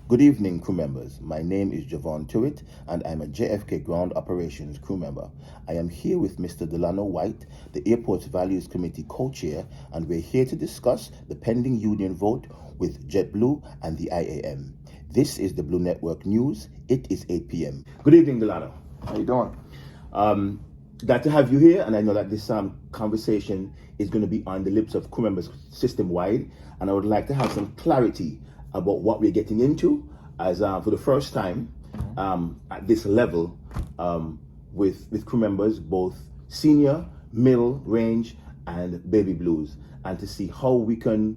Good evening, crew members. My name is Jahvon Tuitt, and I'm a JFK Ground Operations crew member. I am here with Mr. Delanno White, the Airport's Values Committee Co Chair, and we're here to discuss the pending union vote with JetBlue and the IAM. This is the Blue Network News. It is 8 p.m. Good evening, Delanno. How you doing? Glad to have you here, and I know that this conversation is going to be on the lips of crew members system-wide, and I would like to have some clarity about what we're getting into as for the first time at this level with crew members, both senior, middle range, and baby blues, and to see how we can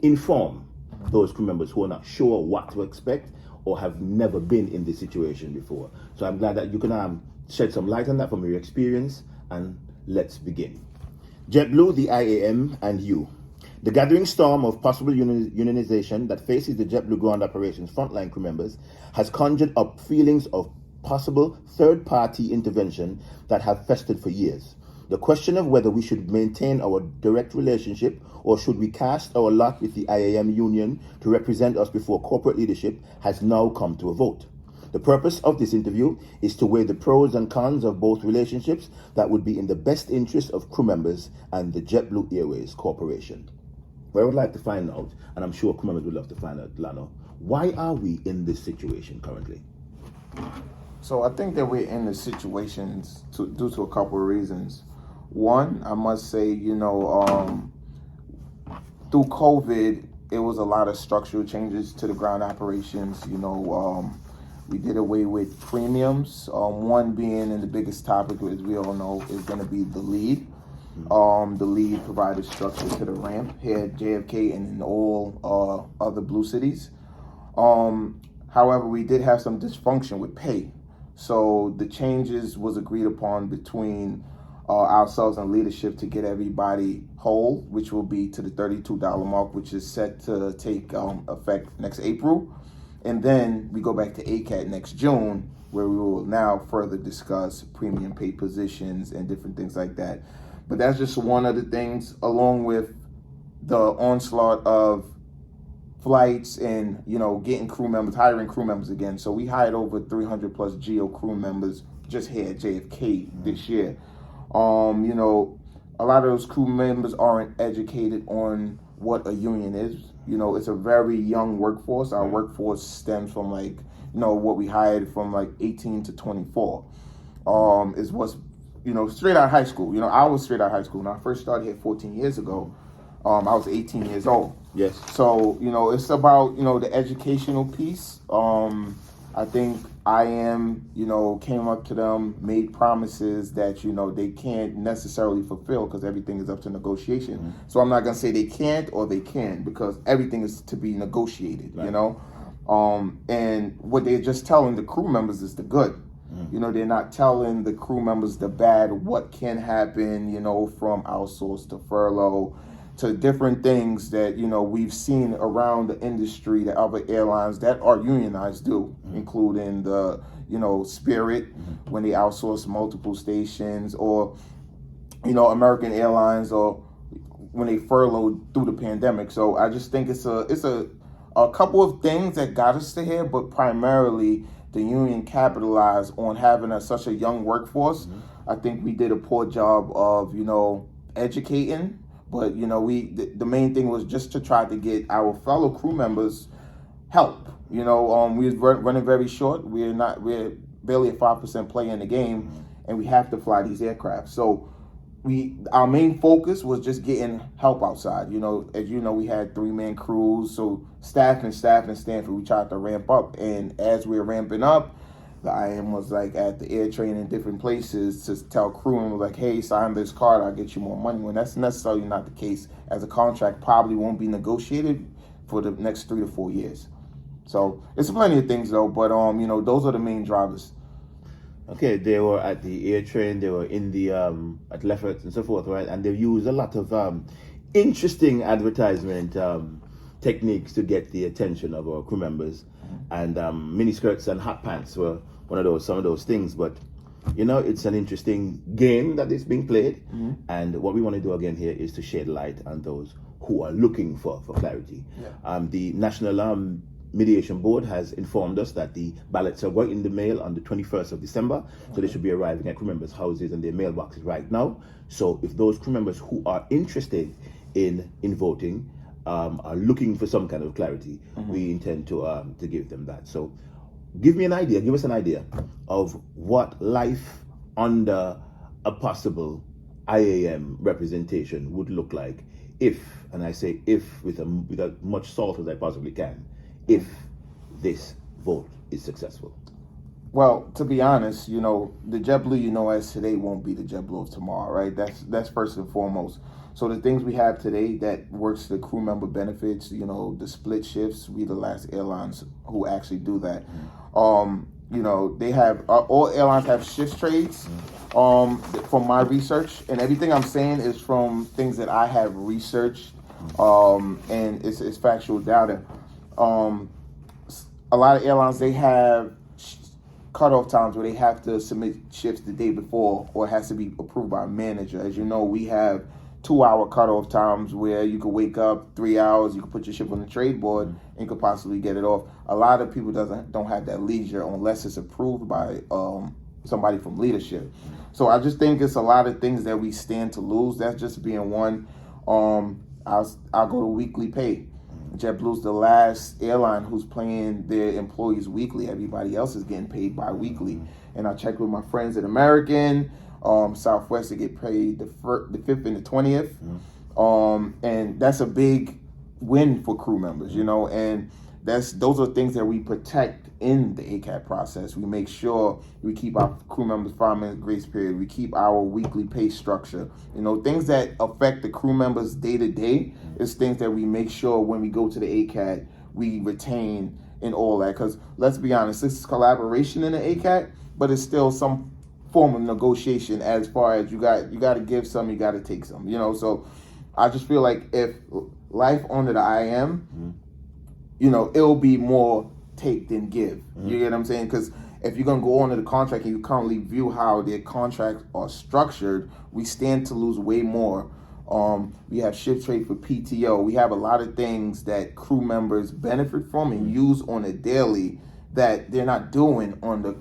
inform those crew members who are not sure what to expect or have never been in this situation before. So I'm glad that you can shed some light on that from your experience, and let's begin. JetBlue, the IAM, and you. The gathering storm of possible unionization that faces the JetBlue Ground Operations frontline crew members has conjured up feelings of possible third-party intervention that have festered for years. The question of whether we should maintain our direct relationship or should we cast our lot with the IAM union to represent us before corporate leadership has now come to a vote. The purpose of this interview is to weigh the pros and cons of both relationships that would be in the best interest of crew members and the JetBlue Airways Corporation. What I would like to find out, and I'm sure crew members would love to find out, Delanno, why are we in this situation currently? So I think that we're in the situations due to a couple of reasons. One, I must say, through COVID, it was a lot of structural changes to the ground operations. We did away with premiums. One being, and the biggest topic, as we all know, is going to be the lead. The lead provided structure to the ramp here at JFK and in all other blue cities. However, we did have some dysfunction with pay. So the changes was agreed upon between ourselves and leadership to get everybody whole, which will be to the $32 mark, which is set to take effect next April. And then we go back to ACAT next June, where we will now further discuss premium pay positions and different things like that. But that's just one of the things, along with the onslaught of flights and, getting crew members, hiring crew members again. So we hired over 300 plus GO crew members just here at JFK this year. A lot of those crew members aren't educated on what a union is. It's a very young workforce. Our workforce stems from what we hired from 18 to 24 is what's straight out of high school. I was straight out of high school. When I first started here 14 years ago, I was 18 years old. Yes. So, it's about, the educational piece. I think IAM, came up to them, made promises that, they can't necessarily fulfill because everything is up to negotiation. Mm-hmm. So I'm not going to say they can't or they can, because everything is to be negotiated, right. And what they're just telling the crew members is the good. They're not telling the crew members the bad, what can happen, from outsource to furlough to different things that, we've seen around the industry that other airlines that are unionized do, including the, Spirit, when they outsource multiple stations, or, American Airlines, or when they furloughed through the pandemic. So I just think it's a couple of things that got us to here, but primarily the union capitalized on having such a young workforce. Mm-hmm. I think we did a poor job of, educating, but, the main thing was just to try to get our fellow crew members help. We're running very short. We're barely a 5% play in the game, and we have to fly these aircraft. So our main focus was just getting help outside. As we had 3-man crews, so staff in Stanford, we tried to ramp up. And as we were ramping up, the IM was at the air train in different places to tell crew and was hey, sign this card, I'll get you more money. When that's necessarily not the case, as a contract probably won't be negotiated for the next 3 to 4 years. So it's plenty of things though, but those are the main drivers. Okay, they were at the air train, they were in the at Lefferts and so forth, right? And they used a lot of interesting advertisement techniques to get the attention of our crew members. And miniskirts and hot pants were some of those things. But it's an interesting game that is being played. Mm-hmm. And what we want to do again here is to shed light on those who are looking for clarity. Yeah. The National mediation board has informed us that the ballots are going in the mail on the 21st of December. So they should be arriving at crew members' houses and their mailboxes right now. So if those crew members who are interested in voting are looking for some kind of clarity, we intend to give them that. So give us an idea of what life under a possible IAM representation would look like if, and I say if with as much salt as I possibly can, if this vote is successful. Well, to be honest, the JetBlue as today won't be the JetBlue of tomorrow, right? That's first and foremost. So the things we have today that works the crew member benefits, the split shifts, we the last airlines who actually do that. They have all airlines have shift trades. From my research, and everything I'm saying is from things that I have researched, and it's factual data. A lot of airlines, they have cutoff times where they have to submit shifts the day before, or it has to be approved by a manager. As you know, we have 2-hour cutoff times where you could wake up 3 hours, you could put your shift on the trade board and could possibly get it off. A lot of people don't have that leisure unless it's approved by somebody from leadership. So I just think it's a lot of things that we stand to lose. That's just being one. I'll go to weekly pay. JetBlue's the last airline who's paying their employees weekly. Everybody else is getting paid bi-weekly. And I checked with my friends at American, Southwest, they get paid the 5th and the 20th. And that's a big win for crew members, and those are things that we protect in the ACAT process. We make sure we keep our crew members 5-minute grace period. We keep our weekly pay structure. Things that affect the crew members day to day is things that we make sure when we go to the ACAT, we retain in all that. Because let's be honest, this is collaboration in the ACAT, but it's still some form of negotiation as far as you got to give some, you got to take some. So I just feel like if life under the IM, it'll be more take than give. You get what I'm saying? Because if you're going to go on to the contract and you currently view how their contracts are structured, we stand to lose way more. We have shift trade for PTO. We have a lot of things that crew members benefit from and use on a daily that they're not doing on the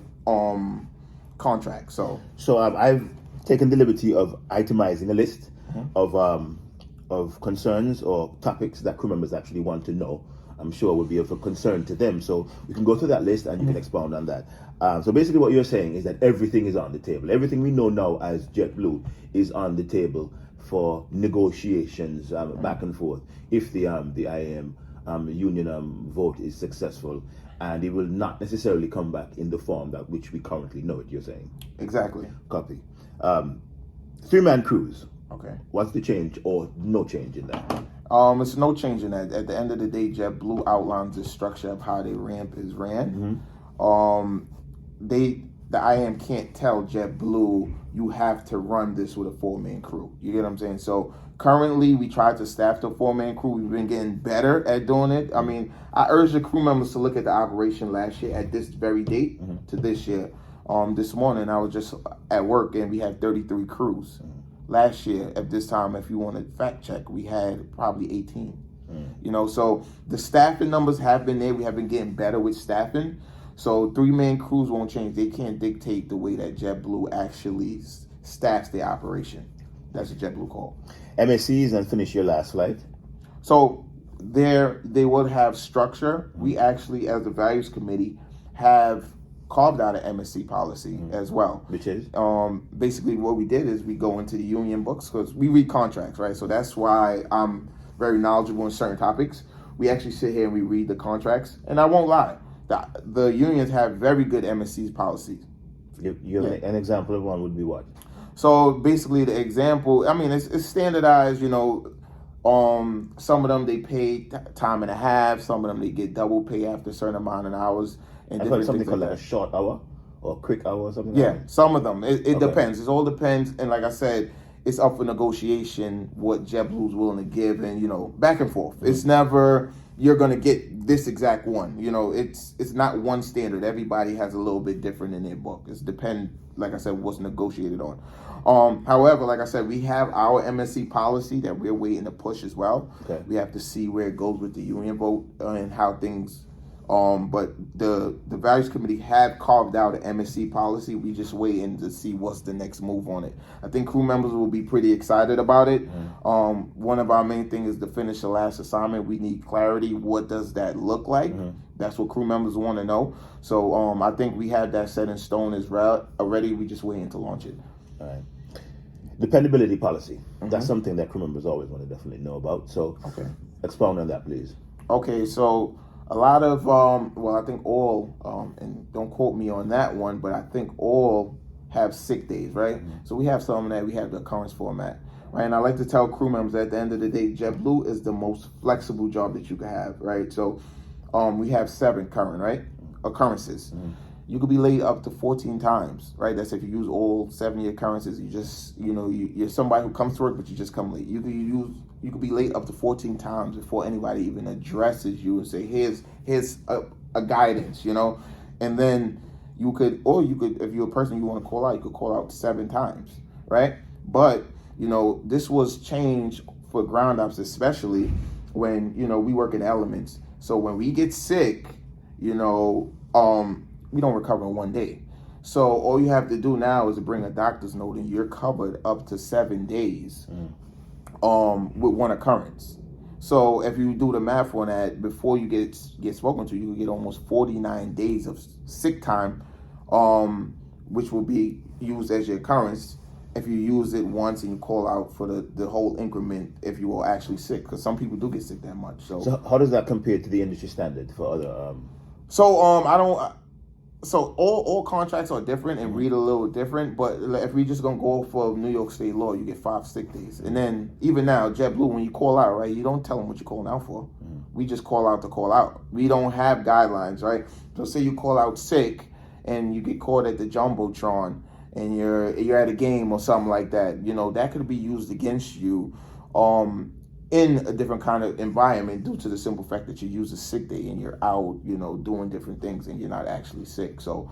contract. So I've taken the liberty of itemizing a list of concerns or topics that crew members actually want to know. I'm sure would be of a concern to them. So we can go through that list and you can expound on that. So basically what you're saying is that everything is on the table. Everything we know now as JetBlue is on the table for negotiations back and forth if the IAM union vote is successful, and it will not necessarily come back in the form that which we currently know it, you're saying. Exactly. Copy. 3-man crews. Okay. What's the change or no change in that? It's no change in that. At the end of the day, JetBlue outlines the structure of how their ramp is ran. The IAM can't tell JetBlue you have to run this with a 4-man crew. You get what I'm saying? So currently, we try to staff the 4-man crew. We've been getting better at doing it. I mean, I urge the crew members to look at the operation last year at this very date to this year. This morning, I was just at work and we had 33 crews. Last year, at this time, if you want to fact check, we had probably 18. So the staffing numbers have been there. We have been getting better with staffing. So 3-man crews won't change. They can't dictate the way that JetBlue actually staffs the operation. That's a JetBlue call. MSCs and finish your last flight. So they would have structure. We actually, as the values committee, have carved out an MSC policy as well. Which is? Basically what we did is we go into the union books because we read contracts, right? So that's why I'm very knowledgeable in certain topics. We actually sit here and we read the contracts. And I won't lie, the unions have very good MSC policies. You have an example of one would be what? So basically the example, it's standardized, some of them they pay time and a half, some of them they get double pay after a certain amount of hours. And I've heard something called like a short hour or a quick hour or something like that. Some of them. It depends. It all depends. And like I said, it's up for negotiation what JetBlue's willing to give and, back and forth. It's never you're going to get this exact one. It's not one standard. Everybody has a little bit different in their book. It's depend, like I said, what's negotiated on. However, like I said, we have our MSC policy that we're waiting to push as well. Okay. We have to see where it goes with the union vote and how things But the values committee have carved out an MSC policy. We just waiting to see what's the next move on it. I think crew members will be pretty excited about it. One of our main things is to finish the last assignment. We need clarity. What does that look like? That's what crew members want to know. So I think we have that set in stone as well already. We just waiting to launch it. All right. Dependability policy. That's something that crew members always want to definitely know about. So expound on that, please. Okay, so a lot of, I think all, and don't quote me on that one, but I think all have sick days, right? So we have some that we have the occurrence format, right? And I like to tell crew members at the end of the day, JetBlue is the most flexible job that you can have, right? So we have 7 current, right? Occurrences. You could be late up to 14 times, right? That's if you use all 70 occurrences. You just, you're somebody who comes to work, but you just come late. You could be late up to 14 times before anybody even addresses you and say, here's a guidance, And then you could, if you're a person you want to call out, you could call out 7 times, right? But, this was changed for ground ops, especially when, we work in elements. So when we get sick, we don't recover in one day. So all you have to do now is bring a doctor's note and you're covered up to 7 days with one occurrence. So if you do the math on that, before you get spoken to, you get almost 49 days of sick time, which will be used as your occurrence if you use it once and you call out for the whole increment if you are actually sick, because some people do get sick that much. So how does that compare to the industry standard for other? So all contracts are different and read a little different, but if we just gonna go for New York State law, you get 5 sick days. And then even now, JetBlue, when you call out, right, you don't tell them what you're calling out for. We just call out to call out. We don't have guidelines, right? So say you call out sick and you get caught at the Jumbotron and you're at a game or something like that, that could be used against you in a different kind of environment due to the simple fact that you use a sick day and you're out, doing different things and you're not actually sick. So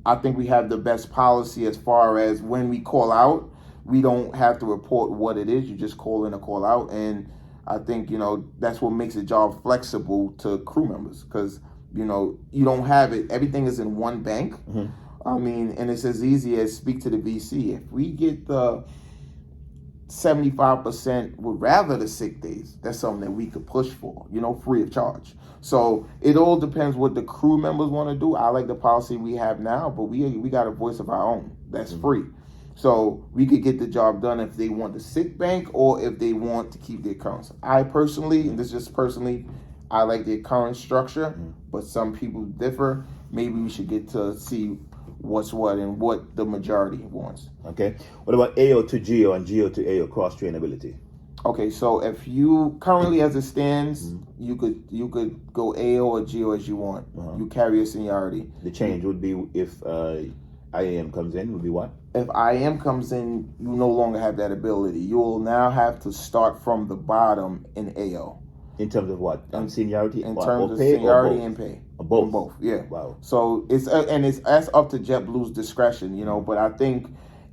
I think we have the best policy as far as when we call out, we don't have to report what it is. You just call in or call out. And I think, that's what makes the job flexible to crew members because, you don't have it. Everything is in one bank. And it's as easy as speak to the VC. If we get the 75% would rather the sick days, that's something that we could push for, free of charge. So it all depends what the crew members want to do. I like the policy we have now, but we got a voice of our own that's free. So we could get the job done if they want the sick bank or if they want to keep their current. I personally, and this is just personally, I like the current structure, but some people differ. Maybe we should get to see what's what and what the majority wants. Okay. What about AO to GO and GO to AO cross trainability? Okay, so if you currently as it stands, you could go AO or GO as you want. You carry a seniority. The change would be if IAM comes in, would be what? If IAM comes in, you no longer have that ability. You will now have to start from the bottom in AO. In terms of what? Seniority? In terms of seniority and pay. Both? Both, yeah. Wow. So it's that's up to JetBlue's discretion, but I think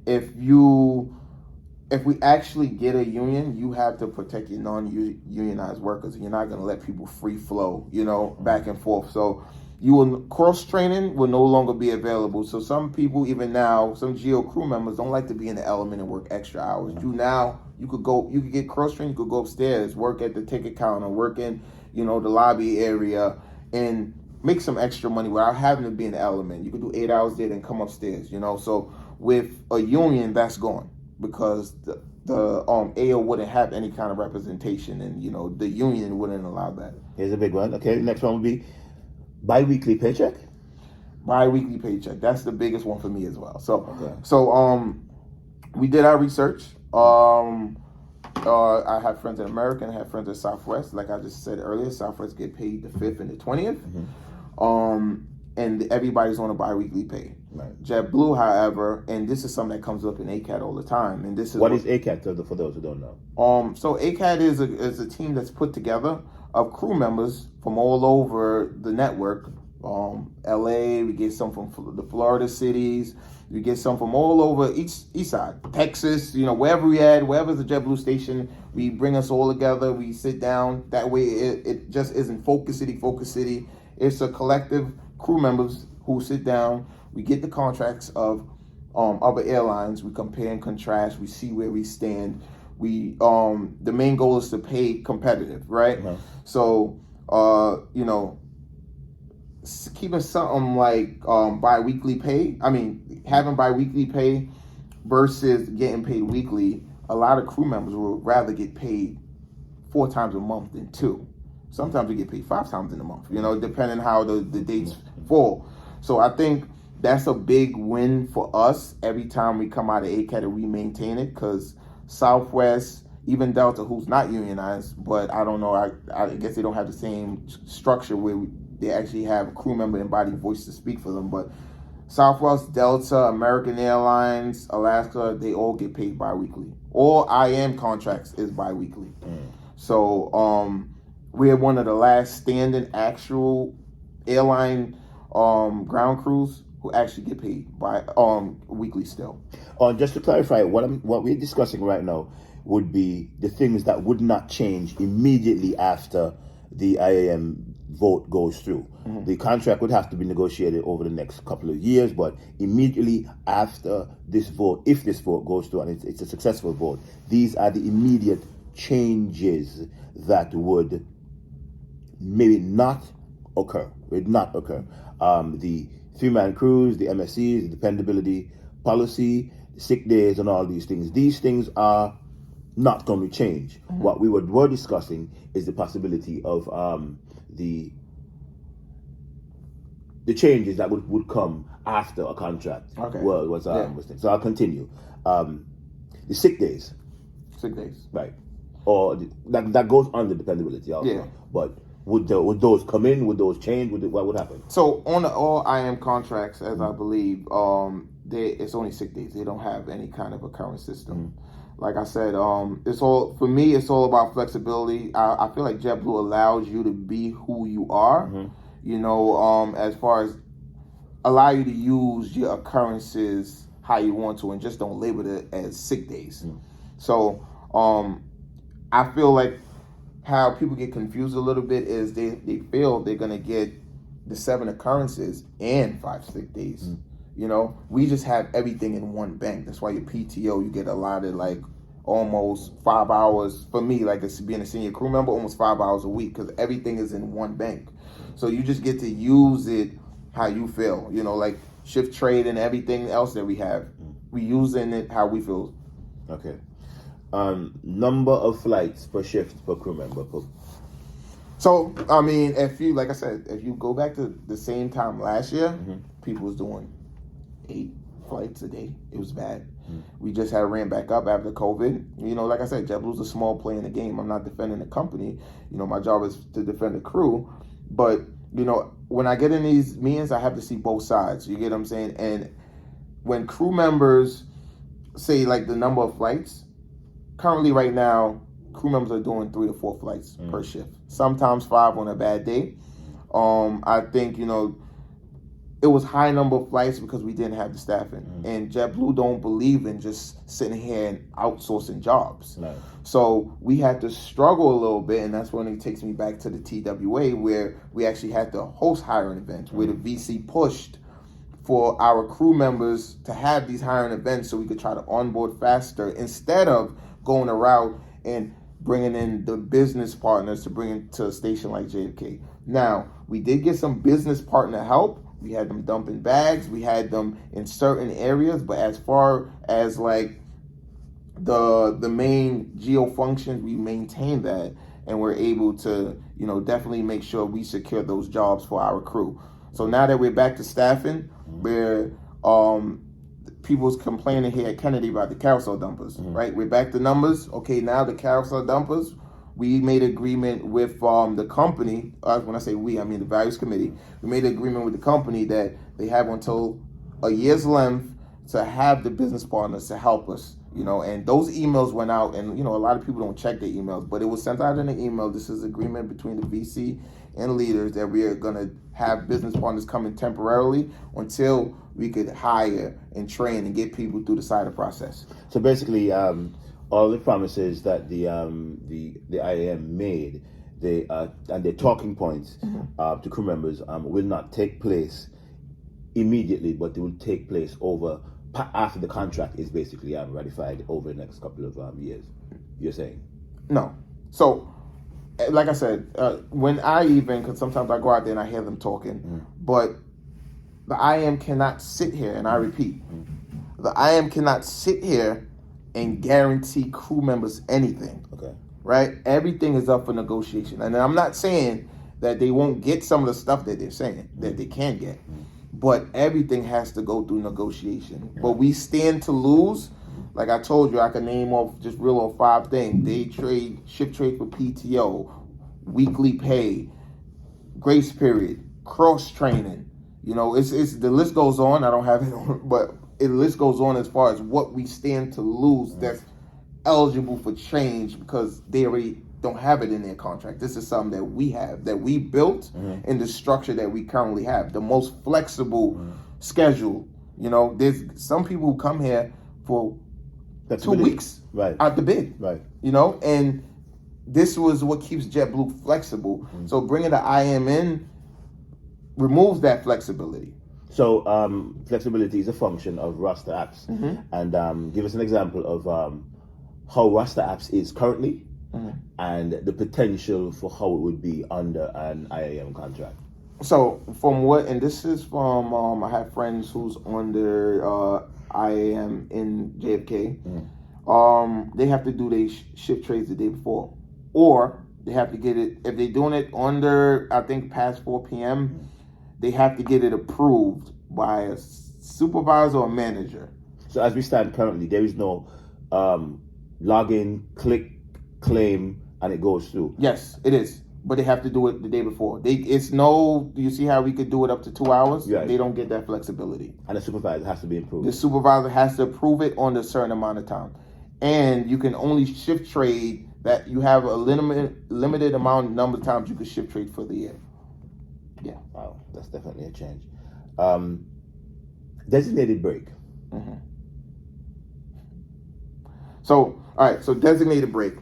if we actually get a union, you have to protect your non-unionized workers. You're not going to let people free flow, back and forth. So cross-training will no longer be available. So some people, even now, some GO crew members don't like to be in the element and work extra hours. You could get cross-trained, you could go upstairs, work at the ticket counter, work in, the lobby area, and make some extra money without having to be in the element. You could do 8 hours there, then come upstairs, So with a union, that's gone because the AO wouldn't have any kind of representation, and the union wouldn't allow that. Here's a big one. Okay, next one would be bi-weekly paycheck. Bi-weekly paycheck. That's the biggest one for me as well. So we did our research. I have friends in America and I have friends at Southwest. Like I just said earlier, Southwest get paid the 5th and the 20th. And everybody's on a bi-weekly pay. Right. JetBlue, however, and this is something that comes up in ACAT all the time. And this is what is ACAT for those who don't know? So ACAT is a team that's put together of crew members from all over the network LA, we get some from the Florida cities, we get some from all over east side, Texas, wherever wherever's a JetBlue station, we bring us all together, we sit down. That way it just isn't focus city. It's a collective crew members who sit down, we get the contracts of other airlines, we compare and contrast, we see where we stand. We the main goal is to pay competitive, right? Uh-huh. So keeping something like bi-weekly pay, having bi-weekly pay versus getting paid weekly, a lot of crew members would rather get paid 4 times a month than 2. Sometimes we get paid 5 times in a month, depending how the dates fall. So I think that's a big win for us every time we come out of ACAT and we maintain it, because Southwest, even Delta, who's not unionized, but I don't know, I guess they don't have the same structure where they actually have a crew member embodied voice to speak for them, but Southwest, Delta, American Airlines, Alaska, they all get paid bi-weekly. All IM contracts is bi-weekly. So we're one of the last standing actual airline ground crews who actually get paid by weekly still. Just to clarify, what we're discussing right now would be the things that would not change immediately after the IAM vote goes through. Mm-hmm. The contract would have to be negotiated over the next couple of years, but immediately after this vote, if this vote goes through and it's a successful vote, these are the immediate changes that would maybe not occur. The 3-man crews, the MSCs, the dependability policy, sick days, and all these things are not going to change. Mm-hmm. What we were discussing is the possibility of the changes that would come after a contract. Okay. Was so I'll continue. The sick days. Right. Or that goes under dependability also. Yeah. But would those come in? Would those change? What would happen? So on all IM contracts, as I believe, it's only sick days. They don't have any kind of a current system. Mm-hmm. Like I said, it's all about flexibility. I feel like JetBlue allows you to be who you are. Mm-hmm. As far as allow you to use your occurrences how you want to, and just don't label it as sick days. Mm-hmm. So I feel like how people get confused a little bit is they feel they're gonna get the 7 occurrences and 5 sick days. Mm-hmm. We just have everything in one bank. That's why your PTO, you get allotted like almost 5 hours. For me, like being a senior crew member, almost 5 hours a week, because everything is in one bank. So you just get to use it how you feel. Like shift trade and everything else that we have, we using it how we feel. Okay. Number of flights per shift per crew member. So if you go back to the same time last year, mm-hmm. people was doing 8 flights a day. It was bad. Mm-hmm. We just had ran back up after COVID. Like I said, JetBlue's a small play in the game. I'm not defending the company. My job is to defend the crew. But, when I get in these meetings, I have to see both sides. You get what I'm saying? And when crew members say like the number of flights, currently right now, crew members are doing 3 or 4 flights per shift. Sometimes 5 on a bad day. I think, it was high number of flights because we didn't have the staffing. And JetBlue don't believe in just sitting here and outsourcing jobs. No. So we had to struggle a little bit, and that's when it takes me back to the TWA, where we actually had to host hiring events, where the VC pushed for our crew members to have these hiring events so we could try to onboard faster instead of going a route and bringing in the business partners to bring it to a station like JFK. Now, we did get some business partner help. We had them dumping bags. We had them in certain areas. But as far as like the main geo functions, we maintained that. And we're able to, definitely make sure we secure those jobs for our crew. So now that we're back to staffing, where people's complaining here at Kennedy about the carousel dumpers, right? We're back to numbers. Okay, now the carousel dumpers, we made agreement with the company. When I say we, I mean the values committee. We made an agreement with the company that they have until a year's length to have the business partners to help us, and those emails went out, and, a lot of people don't check their emails, but it was sent out in an email. This is agreement between the VC and leaders that we are going to have business partners come in temporarily until we could hire and train and get people through the SIDA process. So basically, all the promises that the IAM made, and their talking points to crew members will not take place immediately, but they will take place after the contract is basically ratified over the next couple of years. You're saying? No. So, like I said, when because sometimes I go out there and I hear them talking, but the IAM cannot sit here, and I repeat, the IAM cannot sit here and guarantee crew members anything. Okay. Right? Everything is up for negotiation. And I'm not saying that they won't get some of the stuff that they're saying that they can get, but everything has to go through negotiation. But we stand to lose. Like I told you, I can name off just real off 5 things: day trade, shift trade for PTO, weekly pay, grace period, cross training. You know, it's the list goes on. I don't have it on, but the list goes on as far as what we stand to lose that's eligible for change because they already don't have it in their contract. This is something that we have, that we built in the structure that we currently have, the most flexible schedule. You know, there's some people who come here for 2 weeks out the bid. Right. You know, and this was what keeps JetBlue flexible. So bringing the IM in removes that flexibility. So flexibility is a function of roster apps. And give us an example of how roster apps is currently and the potential for how it would be under an IAM contract. So from what, and this is from, I have friends who's under IAM in JFK. They have to do their shift trades the day before, or they have to get it, if they're doing it under, I think, past 4 p.m., they have to get it approved by a supervisor or manager. So as we stand currently, there is no login, click, claim, and it goes through. Yes, it is. But they have to do it the day before. You see how we could do it up to 2 hours? Yeah. They don't get that flexibility. And the supervisor has to be approved. The supervisor has to approve it on a certain amount of time. And you can only shift trade that you have a limited number of times you can shift trade for the year. Yeah. Wow, that's definitely a change. Designated break. So, all right, so designated break.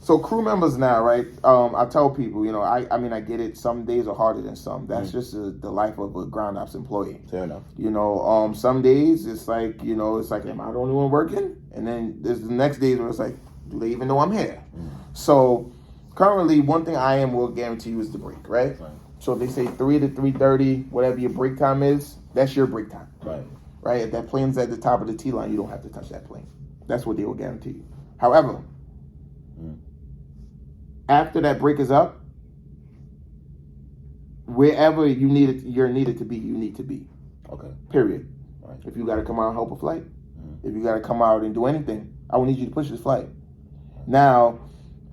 So crew members now, right? I tell people, you know, I mean, I get it. Some days are harder than some. That's just the life of a ground ops employee. Fair enough. You know, some days it's like, you know, it's like, am I the only one working? And then there's the next days where it's like, do they even know I'm here? So currently, one thing I will guarantee you is the break, right? So if they say 3 to 3:30, whatever your break time is, that's your break time. Right? If that plane's at the top of the T line, you don't have to touch that plane. That's what they will guarantee you. However, after that break is up, wherever you're needed to be, you need to be. Okay. Period. Right. If you got to come out and help a flight, if you got to come out and do anything, I will need you to push this flight. Now,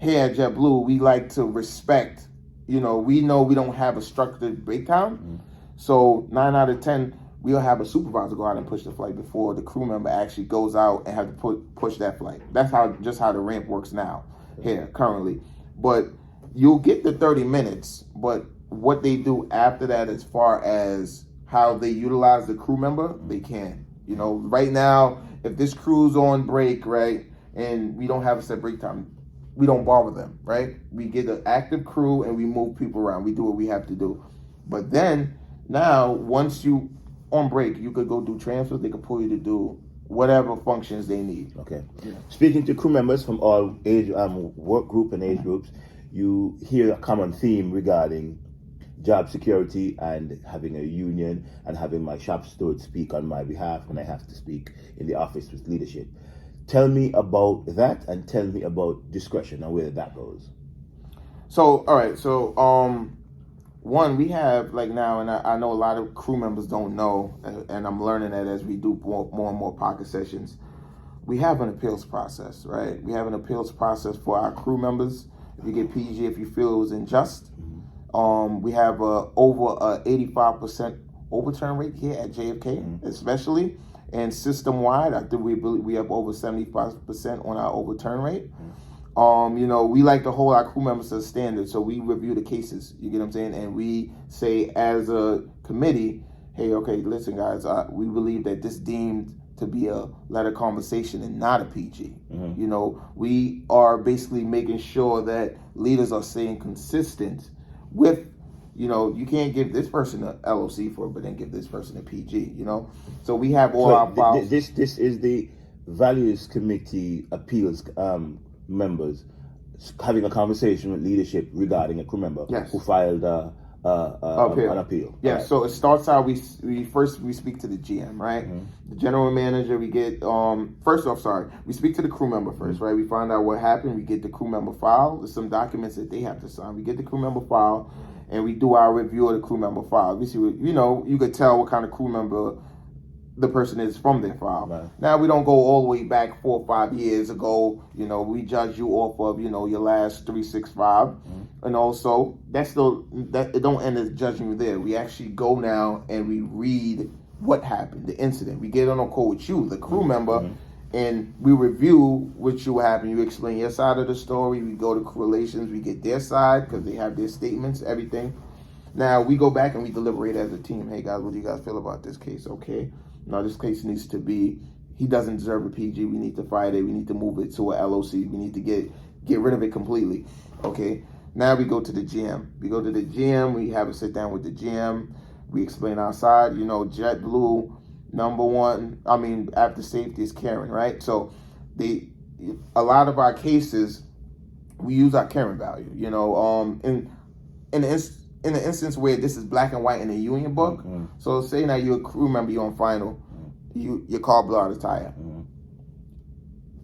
here at JetBlue, we like to respect. You know we don't have a structured break time, so 9 out of 10 we'll have a supervisor go out and push the flight before the crew member actually goes out and have to push that flight. That's just how the ramp works now here currently. But you'll get the 30 minutes, but what they do after that as far as how they utilize the crew member, they can. You know, right now, if this crew's on break, right, and we don't have a set break time, we don't bother them, right? We get an active crew and we move people around. We do what we have to do. But then, now, once you on break, you could go do transfers. They could pull you to do whatever functions they need. Okay. Yeah. Speaking to crew members from all age, work group and age groups, you hear a common theme regarding job security and having a union and having my shop steward speak on my behalf when I have to speak in the office with leadership. Tell me about that and tell me about discretion and where that goes. So, all right. So, one, we have like now, and I know a lot of crew members don't know, and I'm learning that as we do more and more pocket sessions. We have an appeals process, right? We have an appeals process for our crew members. If you get PG, if you feel it was unjust, we have over a 85% overturn rate here at JFK, especially. And system-wide, I think we have over 75% on our overturn rate. You know, we like to hold our crew members to the standard, so we review the cases. You get what I'm saying? And we say as a committee, hey, okay, listen, guys, we believe that this deemed to be a letter conversation and not a PG. You know, we are basically making sure that leaders are staying consistent with, you know, you can't give this person a LOC for it, but then give this person a PG, you know? So we have all our files. This is the Values Committee appeals members having a conversation with leadership regarding a crew member who filed an appeal. Yeah, right. So it starts out, we speak to the GM, right? The general manager, we get, we speak to the crew member first, right? We find out what happened, we get the crew member file, there's some documents that they have to sign. We get the crew member file, and we do our review of the crew member file. We see, you know, you could tell what kind of crew member the person is from their file. Right. Now, we don't go all the way back 4 or 5 years ago. You know, we judge you off of, you know, your last 365. And also, that it don't end up judging you there. We actually go now and we read what happened, the incident. We get on a call with you, the crew member, and we review what happened. You explain your side of the story. We go to crew relations. We get their side because they have their statements, everything. Now, we go back and we deliberate as a team. Hey, guys, what do you guys feel about this case? Okay. Now, this case needs to be, he doesn't deserve a PG. We need to fight it. We need to move it to a LOC. We need to get rid of it completely. Okay. Now we go to the GM. We go to the GM. We have a sit down with the GM. We explain our side. You know, JetBlue, number one, after safety is caring, right? So a lot of our cases, we use our caring value. You know, in the instance where this is black and white in the union book, so say now you're a crew member, you're on final, your car blew out a tire.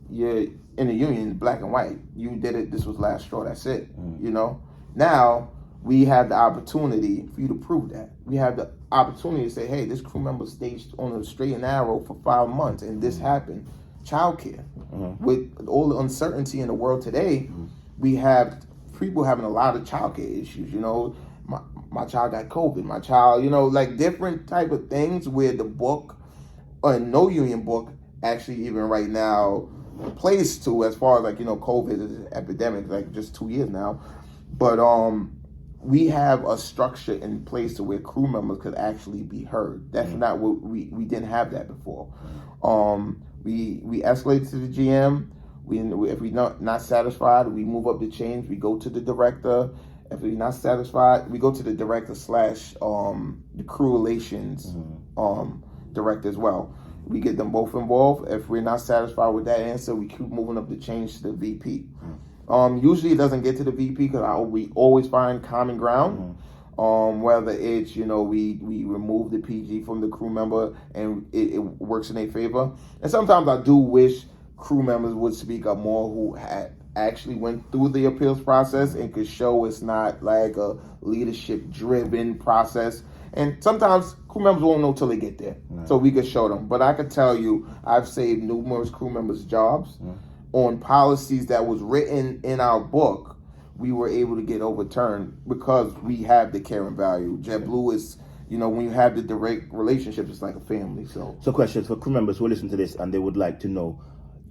You're in the union, black and white. You did it, this was last straw, that's it. You know? Now, we have the opportunity for you to prove that. We have the opportunity to say, hey, this crew member stayed on a straight and narrow for 5 months, and this happened. Childcare. With all the uncertainty in the world today, we have people having a lot of childcare issues, you know. My child got COVID, my child, you know, like different type of things where the book, or no union book, actually even right now plays to, as far as like, you know, COVID is an epidemic, like just 2 years now. But we have a structure in place to where crew members could actually be heard. That's not what we didn't have that before. We escalate to the GM. If we're not satisfied, we move up the chains. We go to the director. If we're not satisfied, we go to the director / the crew relations director as well. We get them both involved. If we're not satisfied with that answer, we keep moving up the chain to the VP. Usually it doesn't get to the VP because we always find common ground. Whether it's, you know, we remove the PG from the crew member and it works in their favor. And sometimes I do wish crew members would speak up more who had actually went through the appeals process and could show it's not like a leadership driven process. And sometimes crew members won't know till they get there. So we could show them. But I could tell you, I've saved numerous crew members' jobs on policies that was written in our book. We were able to get overturned because we have the caring value. JetBlue is, you know, when you have the direct relationship, it's like a family. So questions for crew members who listen to this and they would like to know,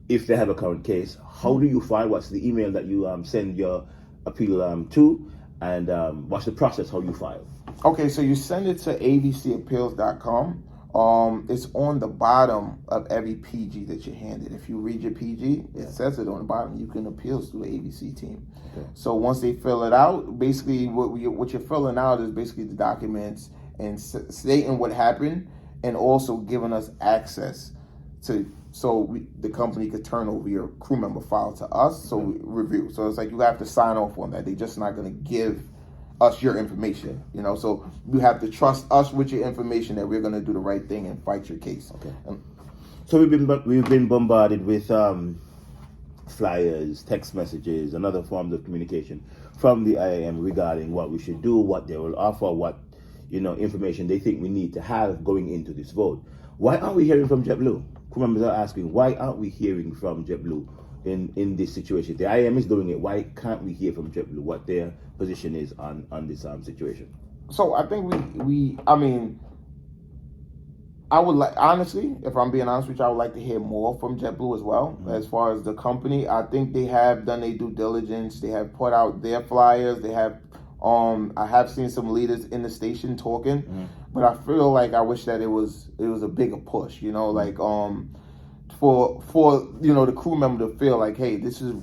if they have a current case, how do you file? What's the email that you send your appeal to? And what's the process, how you file? Okay, so you send it to avcappeals.com. It's on the bottom of every PG that you're handed. If you read your PG, it says it on the bottom. You can appeal through the AVC team. Okay. So once they fill it out, basically what you're filling out is basically the documents and stating what happened and also giving us access to, the company could turn over your crew member file to us, so we review. So it's like you have to sign off on that. They're just not going to give us your information, you know. So you have to trust us with your information that we're going to do the right thing and fight your case. Okay. So we've been bombarded with flyers, text messages, and other forms of communication from the IAM regarding what we should do, what they will offer, what, you know, information they think we need to have going into this vote. Why aren't we hearing from JetBlue? Crew members are asking, why aren't we hearing from JetBlue in this situation? The IAM is doing it. Why can't we hear from JetBlue what their position is on this situation? So I think I would like, honestly, if I'm being honest with you, I would like to hear more from JetBlue as well. As far as the company, I think they have done their due diligence. They have put out their flyers. They have, I have seen some leaders in the station talking, but I feel like I wish that it was a bigger push. Like for the crew member to feel like, hey,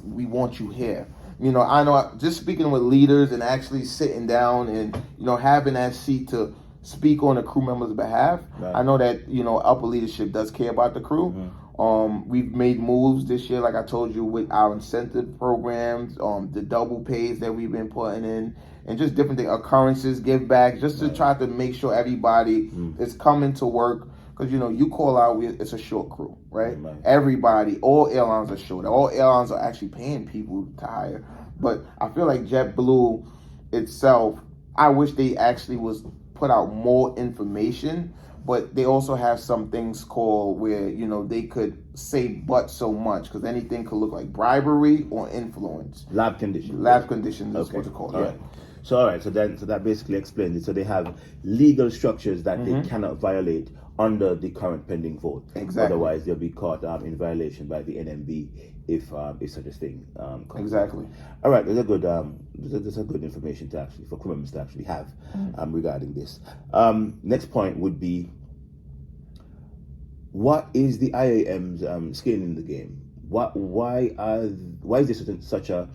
we want you here. I know just speaking with leaders and actually sitting down and having that seat to speak on the crew members' behalf. Right. I know that upper leadership does care about the crew. We've made moves this year, like I told you, with our incentive programs, the double pays that we've been putting in, and just different occurrences, give back, just to try to make sure everybody is coming to work. Because you call out, it's a short crew, right? Everybody, all airlines are short. All airlines are actually paying people to hire. But I feel like JetBlue itself, I wish they actually was put out more information, but they also have some things called where they could say but so much, because anything could look like bribery or influence. Lab conditions Is what it's called. Right. So that basically explains it. So they have legal structures that they cannot violate under the current pending vote. Exactly. Otherwise, they'll be caught in violation by the NMB if such a thing comes. Exactly. All right, there's a good information to actually for crew members to actually have regarding this. Next point would be, what is the IAM's skin in the game? Why is this such a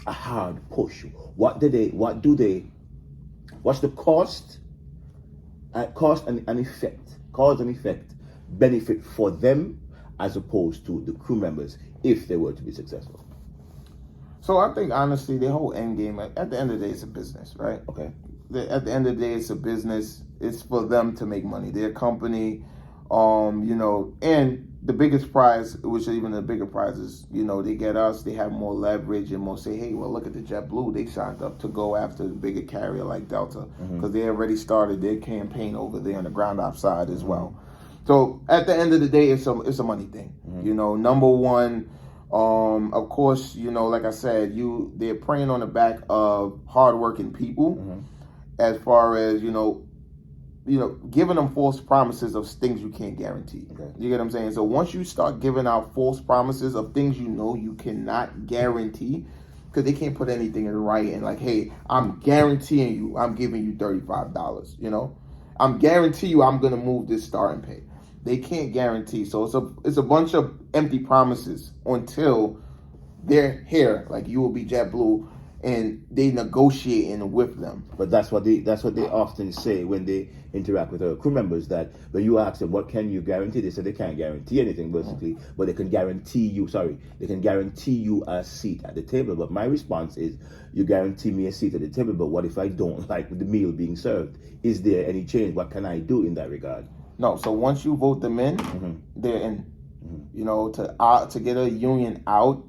hard push? What's the cost and effect? Cause and effect benefit for them as opposed to the crew members if they were to be successful? So I think honestly, the whole end game, at the end of the day, it's a business, right? Okay. At the end of the day, it's a business. It's for them to make money. Their company, and the biggest prize, which is even the bigger prize, is they get us. They have more leverage and more say, hey, well, look at the JetBlue. They signed up to go after the bigger carrier like Delta, because they already started their campaign over there on the ground op side as well. So at the end of the day, it's a money thing. Number one, of course, like I said, they're preying on the back of hardworking people, as far as giving them false promises of things you can't guarantee. Okay. You get what I'm saying? So once you start giving out false promises of things you cannot guarantee, because they can't put anything in writing like, hey, I'm guaranteeing you, I'm giving you $35. I'm guaranteeing you I'm gonna move this starting pay. They can't guarantee. So it's a bunch of empty promises until they're here, like you will be JetBlue, and they negotiating with them. But that's what they often say when they interact with our crew members, that when you ask them what can you guarantee, they say they can't guarantee anything basically, but they can guarantee you a seat at the table. But my response is, you guarantee me a seat at the table, but what if I don't like the meal being served? Is there any change? What can I do in that regard? No, so once you vote them in, they're in. To get a union out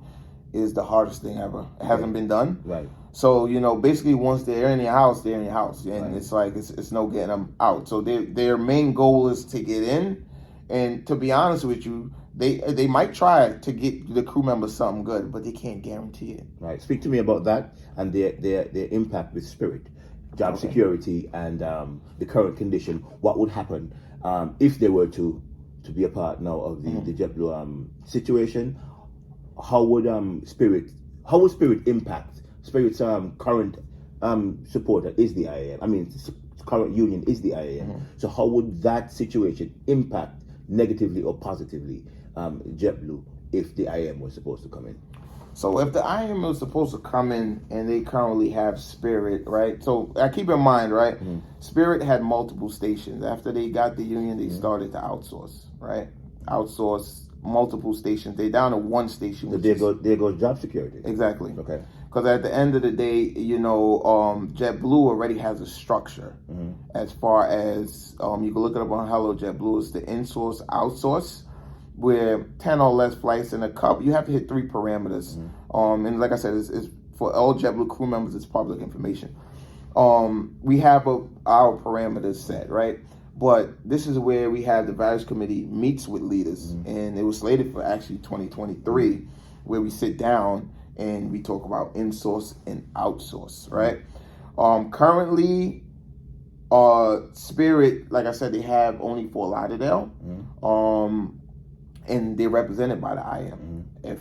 is the hardest thing ever. It hasn't been done. Right. So, basically once they're in your house, they're in your house. And it's like, it's no getting them out. So their main goal is to get in. And to be honest with you, they might try to get the crew members something good, but they can't guarantee it. Right. Speak to me about that and their impact with Spirit, job security, and the current condition. What would happen if they were to be a part now of the JetBlue situation? How would Spirit impact? Spirit's current supporter is the IAM. I mean, current union is the IAM. So how would that situation impact negatively or positively JetBlue if the IAM was supposed to come in? So if the IAM was supposed to come in and they currently have Spirit, right? So I keep in mind, right? Spirit had multiple stations. After they got the union, they started to outsource, right? Outsource multiple stations. They're down to one station. So there goes job security. Exactly. Okay. Because at the end of the day, JetBlue already has a structure. As far as you can look it up on Hello JetBlue, it's the in-source, outsource, where 10 or less flights in a cup, you have to hit 3 parameters. And like I said, it's for all JetBlue crew members, it's public information. We have our parameters set, right? But this is where we have the Values Committee meets with leaders, and it was slated for actually 2023, where we sit down and we talk about in-source and outsource, right? Currently, Spirit, like I said, they have only Fort Lauderdale, and they're represented by the IM. If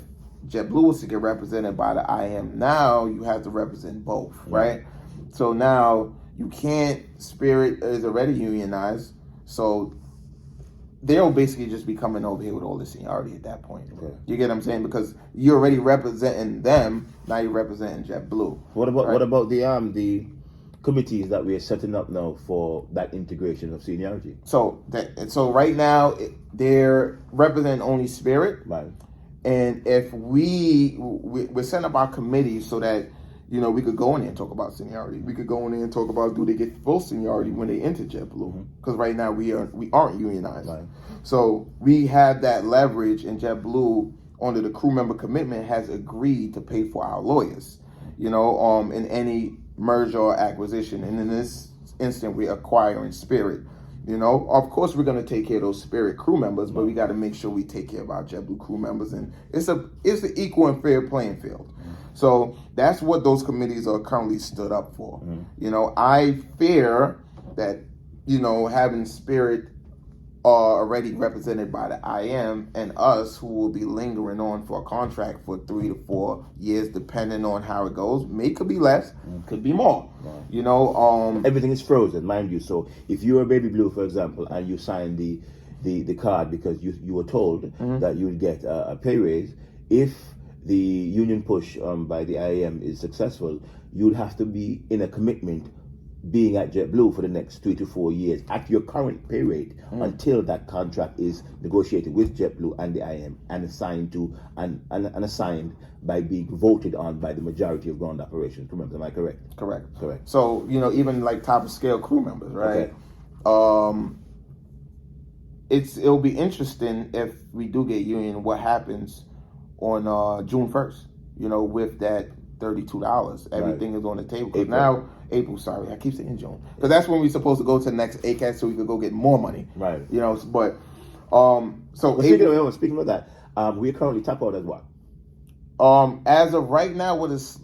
JetBlue was to get represented by the IM now, you have to represent both, right? So now you can't. Spirit is already unionized, so they'll basically just be coming over here with all the seniority at that point. Okay. You get what I'm saying? Because you're already representing them, now you're representing JetBlue. What about the committees that we are setting up now for that integration of seniority? So right now they're representing only Spirit, Right. and if we're setting up our committees so that we could go in there and talk about seniority. We could go in there and talk about, do they get full seniority when they enter JetBlue? Because right now we aren't unionized. Right. So we have that leverage, and JetBlue, under the crew member commitment, has agreed to pay for our lawyers, in any merger or acquisition. And in this instant, we're acquiring Spirit. Of course, we're going to take care of those Spirit crew members, but we got to make sure we take care of our JetBlue crew members, and it's an equal and fair playing field. So that's what those committees are currently stood up for. I fear that having Spirit already represented by the IM, and us, who will be lingering on for a contract for 3 to 4 years, depending on how it goes. Could be less, could be more. Everything is frozen, mind you. So if you're a baby blue, for example, and you sign the card because you were told that you would get a pay raise, if the union push by the IAM is successful, you'd have to be in a commitment being at JetBlue for the next 3 to 4 years at your current pay rate until that contract is negotiated with JetBlue and the IAM and assigned to and assigned by being voted on by the majority of ground operations crew members. Am I correct? Correct. So even like top of scale crew members, right? Okay. It'll be interesting if we do get union, what happens on June 1st, with that $32. Everything is on the table. Because now, April, sorry, I keep saying June. Because that's when we're supposed to go to the next ACAT so we could go get more money. Right. But, speaking of that, we're currently top out at what? As of right now, what is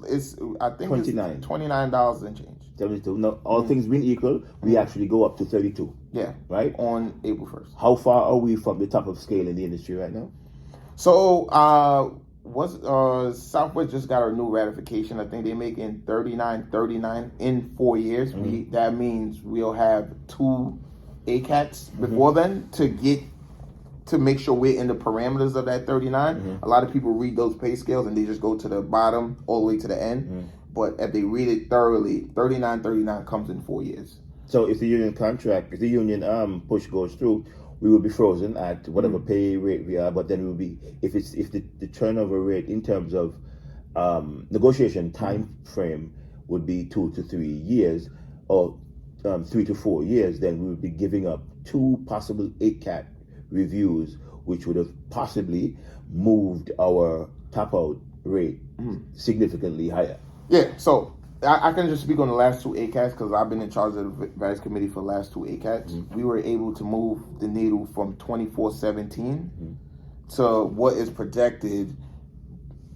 I think $29. It's $29 and change. 72. No, all things being equal, we actually go up to 32. Yeah. Right? On April 1st. How far are we from the top of scale in the industry right now? So, Southwest just got a new ratification. I think they're making $39.39 in 4 years. That means we'll have 2 ACATs before then to make sure we're in the parameters of that 39. A lot of people read those pay scales and they just go to the bottom all the way to the end. But if they read it thoroughly, $39.39 comes in 4 years. So if the union push goes through, we will be frozen at whatever pay rate we are, but then we will be, if the turnover rate in terms of negotiation time frame would be 2 to 3 years, or 3 to 4 years, then we would be giving up 2 possible ACAT reviews, which would have possibly moved our top out rate significantly higher. Yeah, so I can just speak on the last 2 ACATs because I've been in charge of the various committee for the last 2 ACATs. We were able to move the needle from 24.17 to what is projected,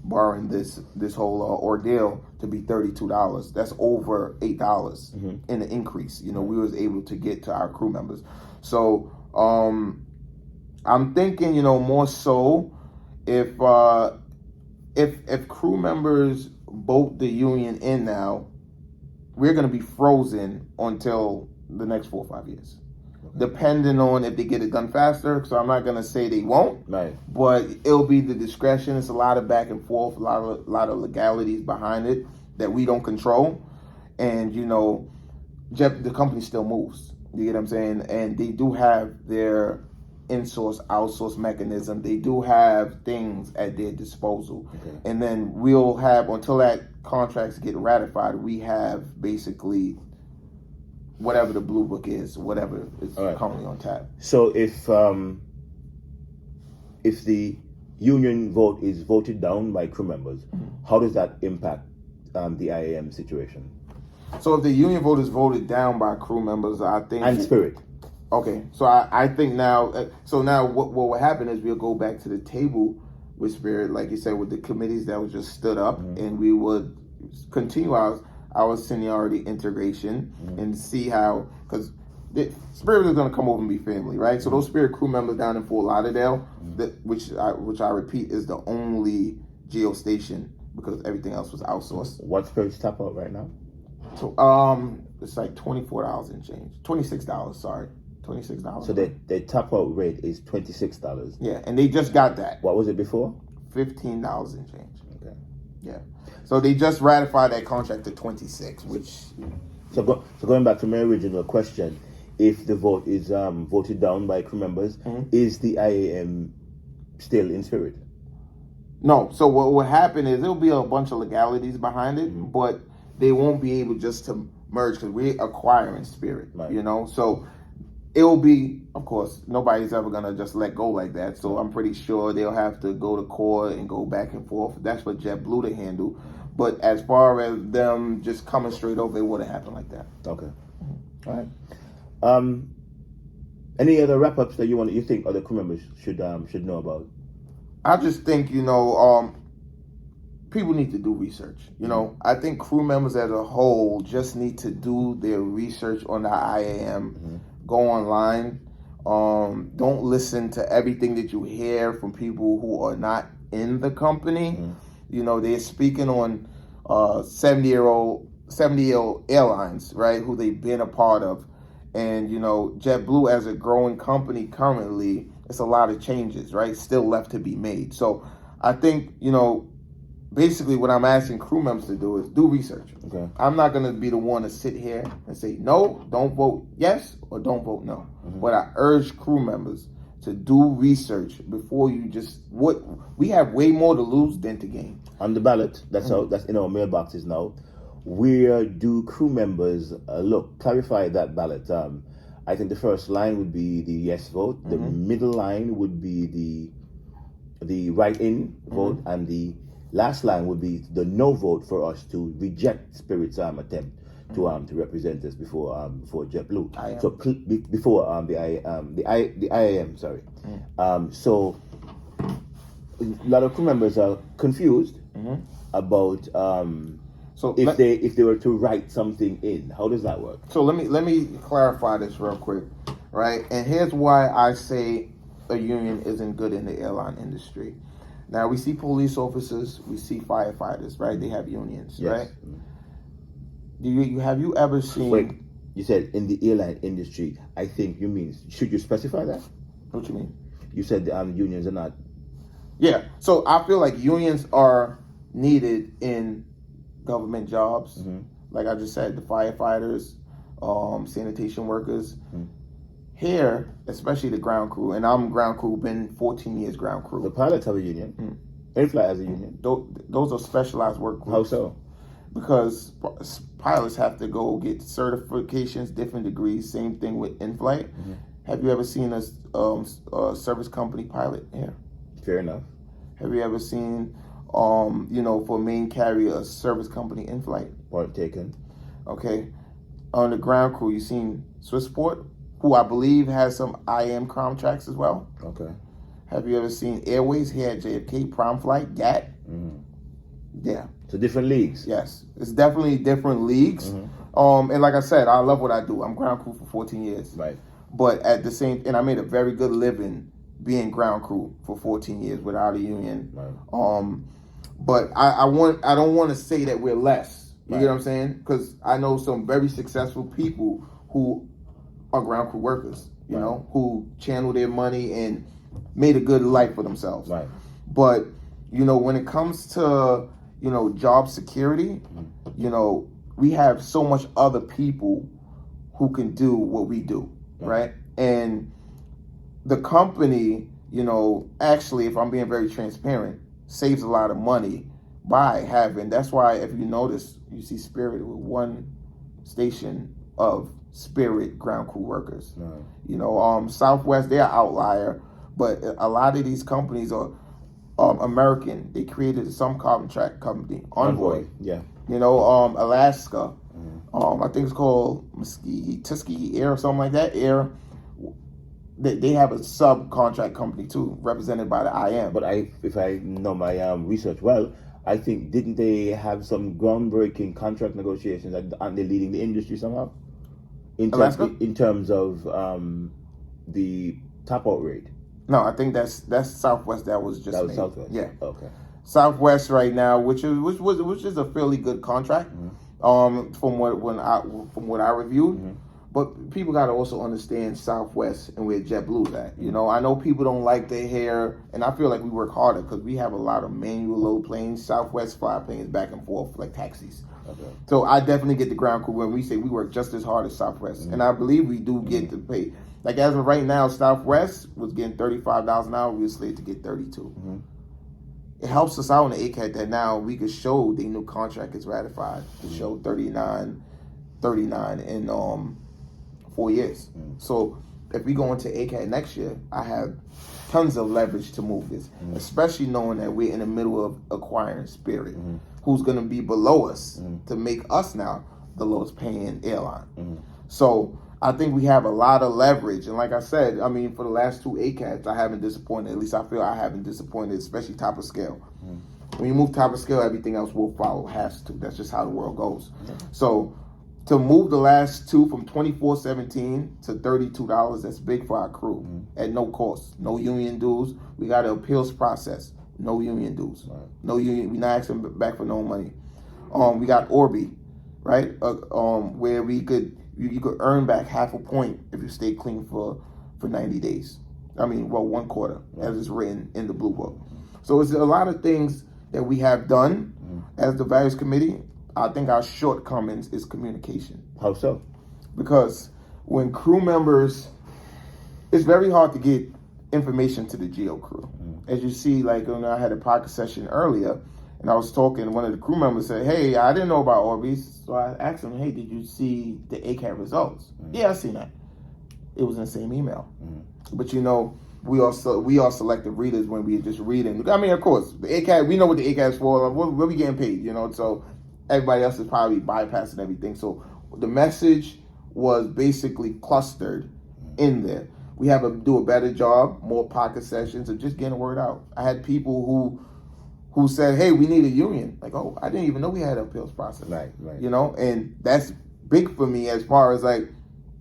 barring this whole ordeal, to be $32. That's over $8 in the increase. We was able to get to our crew members. So I'm thinking, more so if crew members vote the union in now, we're going to be frozen until the next 4 or 5 years, depending on if they get it done faster. So I'm not going to say they won't, right, but it'll be the discretion. It's a lot of back and forth, a lot of legalities behind it that we don't control. And the company still moves. You get what I'm saying? And they do have their in-source, outsource mechanism. They do have things at their disposal. And then we'll have, until that contracts get ratified, we have basically whatever the blue book is, whatever is currently on tap. So if the union vote is voted down by crew members, how does that impact the IAM situation? So if the union vote is voted down by crew members, I think... And Spirit. Okay, so I think now, what will happen is we'll go back to the table with Spirit, like you said, with the committees that was just stood up, and we would continue our seniority integration and see how, because Spirit is going to come over and be family, right? So those Spirit crew members down in Fort Lauderdale, which I repeat is the only GO station because everything else was outsourced. What Spirit's top out right now? So it's like $24 and change, $26. Sorry, $26. So the top out rate is $26. Yeah, and they just got that. What was it before? $15 and change. Okay. Yeah. So they just ratified that contract to 26, which. So going back to my original question, if the vote is voted down by crew members, is the IAM still in Spirit? No. So what will happen is there'll be a bunch of legalities behind it, but they won't be able just to merge because we're acquiring Spirit, right. you know? So it will be, of course, nobody's ever going to just let go like that. So I'm pretty sure they'll have to go to court and go back and forth. That's for JetBlue to handle. But as far as them just coming straight over, it wouldn't happen like that. Okay. All right. Any other wrap-ups that you think other crew members should know about? I just think, people need to do research. I think crew members as a whole just need to do their research on the IAM, go online. Don't listen to everything that you hear from people who are not in the company. They're speaking on 70-year-old airlines, right, who they've been a part of. And, JetBlue as a growing company currently, it's a lot of changes, right, still left to be made. So I think, basically what I'm asking crew members to do is do research. Okay. I'm not going to be the one to sit here and say, no, don't vote yes or don't vote no. But I urge crew members to do research before you we have way more to lose than to gain. On the ballot, that's in our mailboxes now. Where do crew members clarify that ballot? I think the first line would be the yes vote. The middle line would be the write-in vote, and the last line would be the no vote for us to reject Spirit's attempt to represent us before JetBlue. So before the IAM, sorry. So a lot of crew members are confused about if they were to write something in. How does that work? So let me clarify this real quick, right? And here's why I say a union isn't good in the airline industry. Now we see police officers, we see firefighters, right? They have unions, right? Have you ever seen? Wait, you said in the airline industry. I think you mean. Should you specify that? What you mean? You said unions are not. Yeah. So I feel like unions are needed in government jobs. Like I just said, the firefighters, sanitation workers. Here, especially the ground crew, and I'm ground crew, been 14 years ground crew. The pilots have a union. In-flight has a union. Those are specialized work groups. How so? Because pilots have to go get certifications, different degrees. Same thing with in-flight. Have you ever seen a service company pilot here? Fair enough. Have you ever seen, for main carrier, a service company in-flight? Point taken. Okay. On the ground crew, you seen Swissport, who I believe has some IM contracts as well. Okay. Have you ever seen Airways here at JFK, Prime Flight, GAT? Yeah. So different leagues. Yes. It's definitely different leagues. And like I said, I love what I do. I'm ground crew for 14 years. Right. But at the same, and I made a very good living being ground crew for 14 years without a union. Right. But I don't want to say that we're less. You get what I'm saying? Because I know some very successful people who are ground crew workers, you know, who channel their money and made a good life for themselves. Right. But, when it comes to, job security, we have so much other people who can do what we do, right? And the company, actually, if I'm being very transparent, saves a lot of money by having, that's why if you notice, you see Spirit with one station of Spirit ground crew workers. Southwest, they're an outlier, but a lot of these companies are American. They created some contract company, Envoy. Yeah. Alaska. I think it's called Tuskegee Air or something like that. Air. They have a subcontract company too, represented by the IM. But if I know my research well, I think didn't they have some groundbreaking contract negotiations and they're leading the industry somehow? Alaska? in terms of the top out rate? No, I think that's Southwest. That was just That was made. Southwest. Yeah. Okay. Southwest right now, which is a fairly good contract, from what I reviewed. But people got to also understand Southwest and where JetBlue's at. You know, I know people don't like to hear, and I feel like we work harder because we have a lot of manual load planes. Southwest fly planes back and forth like taxis. Okay. So I definitely get the ground crew when we say we work just as hard as Southwest, and I believe we do get to pay. Like as of right now, Southwest was getting $35 an hour. We were slated to get 32. It helps us out in the ACAT that now we could show the new contract is ratified to show 39 in 4 years. So if we go into ACAT next year, I have tons of leverage to move this, especially knowing that we're in the middle of acquiring Spirit, who's going to be below us to make us now the lowest paying airline. So I think we have a lot of leverage. And like I said, I mean, for the last 2 ACATs, I haven't disappointed. At least I feel I haven't disappointed, especially top of scale. When you move top of scale, everything else will follow, has to. That's just how the world goes. So to move the last 2 from $24.17 to $32, that's big for our crew at no cost. No union dues. We got an appeals process. No union dues. No union. We're not asking back for no money. We got Orby, right? Where we could you could earn back half a point if you stay clean for 90 days. I mean, well, 1 quarter, as is written in the Blue Book. So it's a lot of things that we have done as the Values Committee. I think our shortcomings is communication. How so? Because when crew members, it's very hard to get information to the GO crew. As you see, like when I had a podcast session earlier, and I was talking, one of the crew members said, "Hey, I didn't know about Orbeez." So I asked him, "Hey, did you see the ACAT results?" "Yeah, I seen that." It was in the same email. But you know, we are selective readers when we just reading. I mean, of course, the ACAT, we know what the ACAT is for. What we getting paid, you know? So everybody else is probably bypassing everything. So the message was basically clustered in there. We have to do a better job, more pocket sessions of just getting the word out. I had people who said, "Hey, we need a union." Like, oh, I didn't even know we had an appeals process. Right. You know, and that's big for me as far as like,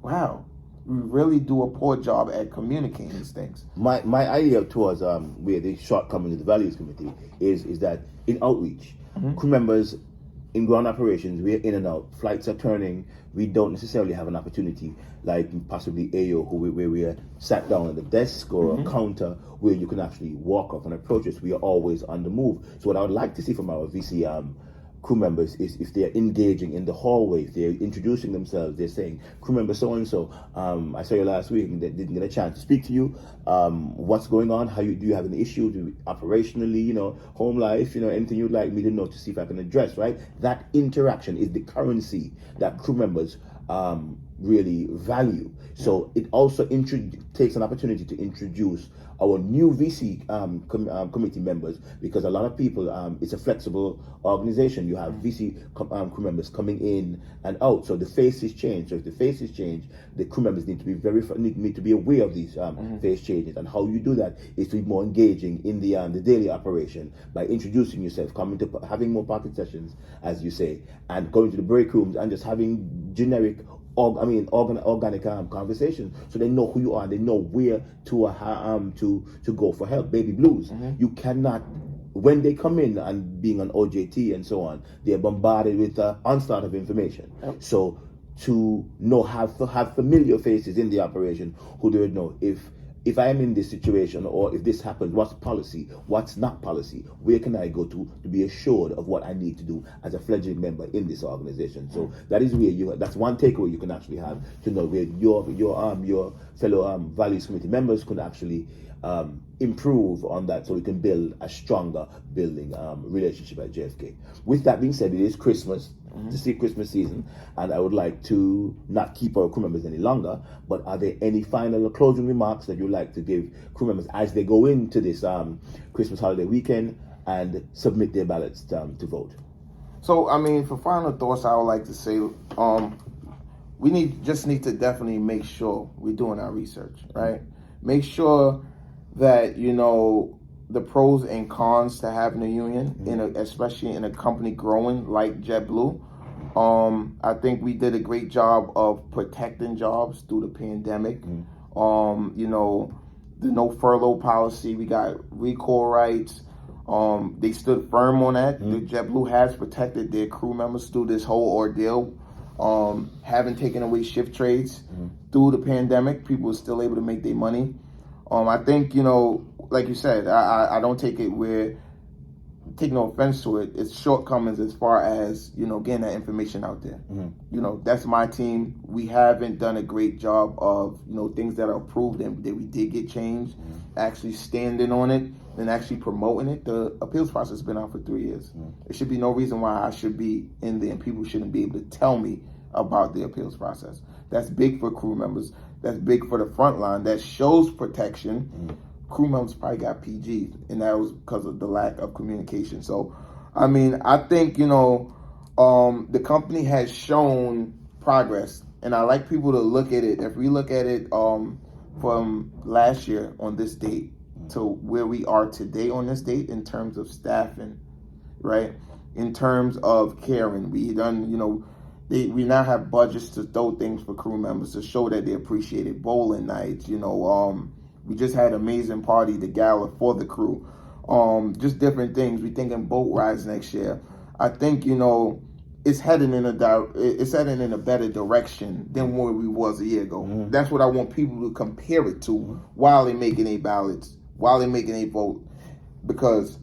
wow, we really do a poor job at communicating these things. My idea towards where the shortcoming of the Values Committee is that in outreach, crew members in ground operations, we're in and out. Flights are turning. We don't necessarily have an opportunity like possibly AO, where we are sat down at the desk or a counter where you can actually walk up and approach us. We are always on the move. So what I would like to see from our VC crew members is if they're engaging in the hallway, if they're introducing themselves, they're saying, "Crew member so-and-so, I saw you last week and didn't get a chance to speak to you. What's going on? Do you have an issue operationally, you know, home life, you know, anything you'd like me to know to see if I can address," right? That interaction is the currency that crew members really value. So it also takes an opportunity to introduce our new VC committee members, because a lot of people, it's a flexible organization. You have VC crew members coming in and out, so the faces change. So if the faces change, the crew members need to be need to be aware of these face changes. And how you do that is to be more engaging in the daily operation by introducing yourself, having more pocket sessions, as you say, and going to the break rooms and just having generic organic conversations, so they know who you are, they know where to go for help. Baby blues, you cannot, when they come in and being on OJT and so on, they're bombarded with onslaught of information. So to have familiar faces in the operation who they would know if I am in this situation, or if this happens, what's policy, what's not policy, where can I go to be assured of what I need to do as a fledgling member in this organization. So that is where that's one takeaway you can actually have, to know where your fellow Values Committee members could actually improve on that, so we can build a stronger relationship at JFK. With that being said, it is Christmas, the Christmas season, and I would like to not keep our crew members any longer, but are there any final closing remarks that you'd like to give crew members as they go into this Christmas holiday weekend and submit their ballots to vote? So, I mean, for final thoughts, I would like to say, we need to definitely make sure we're doing our research, right? Make sure that, you know, the pros and cons to having a union, especially in a company growing like JetBlue. I think we did a great job of protecting jobs through the pandemic. You know, the no furlough policy, we got recall rights. They stood firm on that. The JetBlue has protected their crew members through this whole ordeal. Haven't taken away shift trades through the pandemic. People were still able to make their money. I think, you know, like you said, I don't take no offense to it. It's shortcomings as far as, you know, getting that information out there. You know, that's my team. We haven't done a great job of, you know, things that are approved and that we did get changed, actually standing on it and actually promoting it. The appeals process has been out for 3 years. There should be no reason why I should be in there and people shouldn't be able to tell me about the appeals process. That's big for crew members. That's big for the front line. That shows protection. Crew members probably got PG'd, and that was because of the lack of communication. So, I mean, I think, you know, the company has shown progress, and I like people to look at it. If we look at it from last year on this date to where we are today on this date in terms of staffing, right? In terms of caring, we done, you know, we now have budgets to throw things for crew members to show that they appreciate it. Bowling nights, you know, we just had an amazing party, the gala for the crew. Just different things. We thinking boat rides next year. I think, you know, it's heading in a better direction than where we was a year ago. That's what I want people to compare it to while they're making a ballots, while they're making a vote, because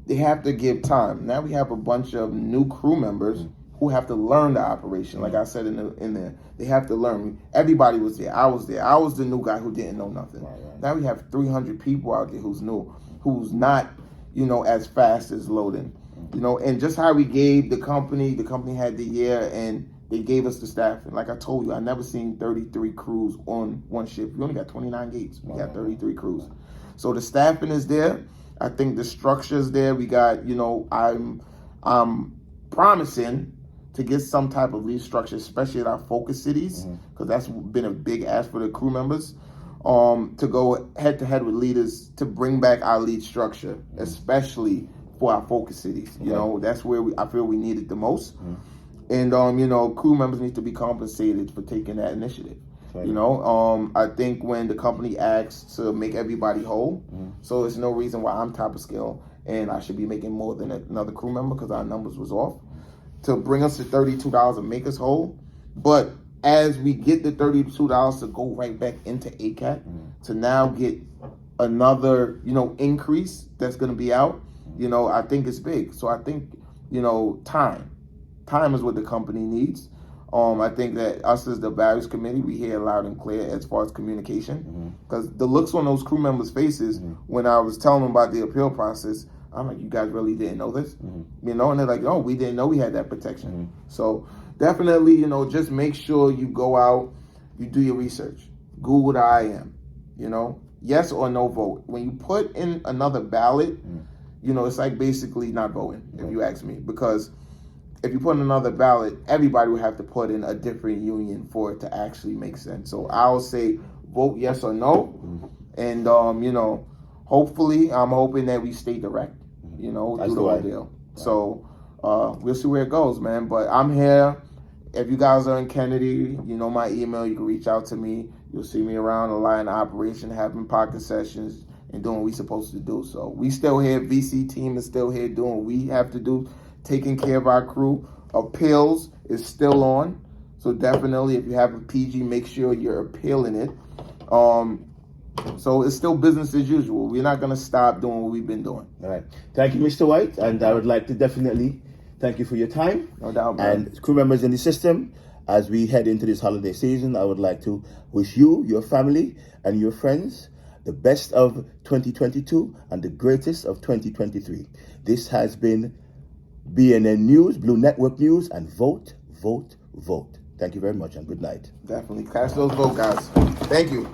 they have to give time. Now we have a bunch of new crew members who have to learn the operation. Like I said in there, they have to learn. Everybody was there. I was there. I was the new guy who didn't know nothing. Now we have 300 people out there who's new, who's not, you know, as fast as loading. You know, and just how we gave the company had the year and they gave us the staffing. Like I told you, I never seen 33 crews on one shift. We only got 29 gates. We got 33 crews. So the staffing is there. I think the structure is there. We got, you know, I'm promising to get some type of restructure, especially at our focus cities, because that's been a big ask for the crew members, to go head to head with leaders to bring back our lead structure, especially for our focus cities. You know, that's where I feel we need it the most. And, you know, crew members need to be compensated for taking that initiative. You know, I think when the company asks to make everybody whole, so there's no reason why I'm top of scale and I should be making more than another crew member because our numbers was off, to bring us to $32 and make us whole. But as we get the $32 to go right back into ACAT, to now get another, you know, increase that's going to be out, you know, I think it's big. So I think, you know, time is what the company needs. I think that us as the values committee, we hear loud and clear as far as communication, because the looks on those crew members' faces when I was telling them about the appeal process, I'm like, you guys really didn't know this? You know, and they're like, oh, we didn't know we had that protection. So definitely, you know, just make sure you go out, you do your research. Google the IAM, you know, yes or no vote. When you put in another ballot, you know, it's like basically not voting, if you ask me, because if you put in another ballot, everybody would have to put in a different union for it to actually make sense. So I'll say vote yes or no. And, you know, hopefully, I'm hoping that we stay direct, you know, through the ordeal. So we'll see where it goes, man. But I'm here. If you guys are in Kennedy, you know my email. You can reach out to me. You'll see me around the line of operation, having pocket sessions and doing what we're supposed to do. So we still here. VC team is still here doing what we have to do, taking care of our crew. Appeals is still on. So definitely, if you have a PG, make sure you're appealing it. So it's still business as usual. We're not going to stop doing what we've been doing. All right. Thank you, Mr. White. And I would like to definitely thank you for your time. No doubt, man. And crew members in the system, as we head into this holiday season, I would like to wish you, your family, and your friends the best of 2022 and the greatest of 2023. This has been BNN News, Blue Network News, and vote, vote, vote. Thank you very much and good night. Definitely. Cast those vote, guys. Thank you.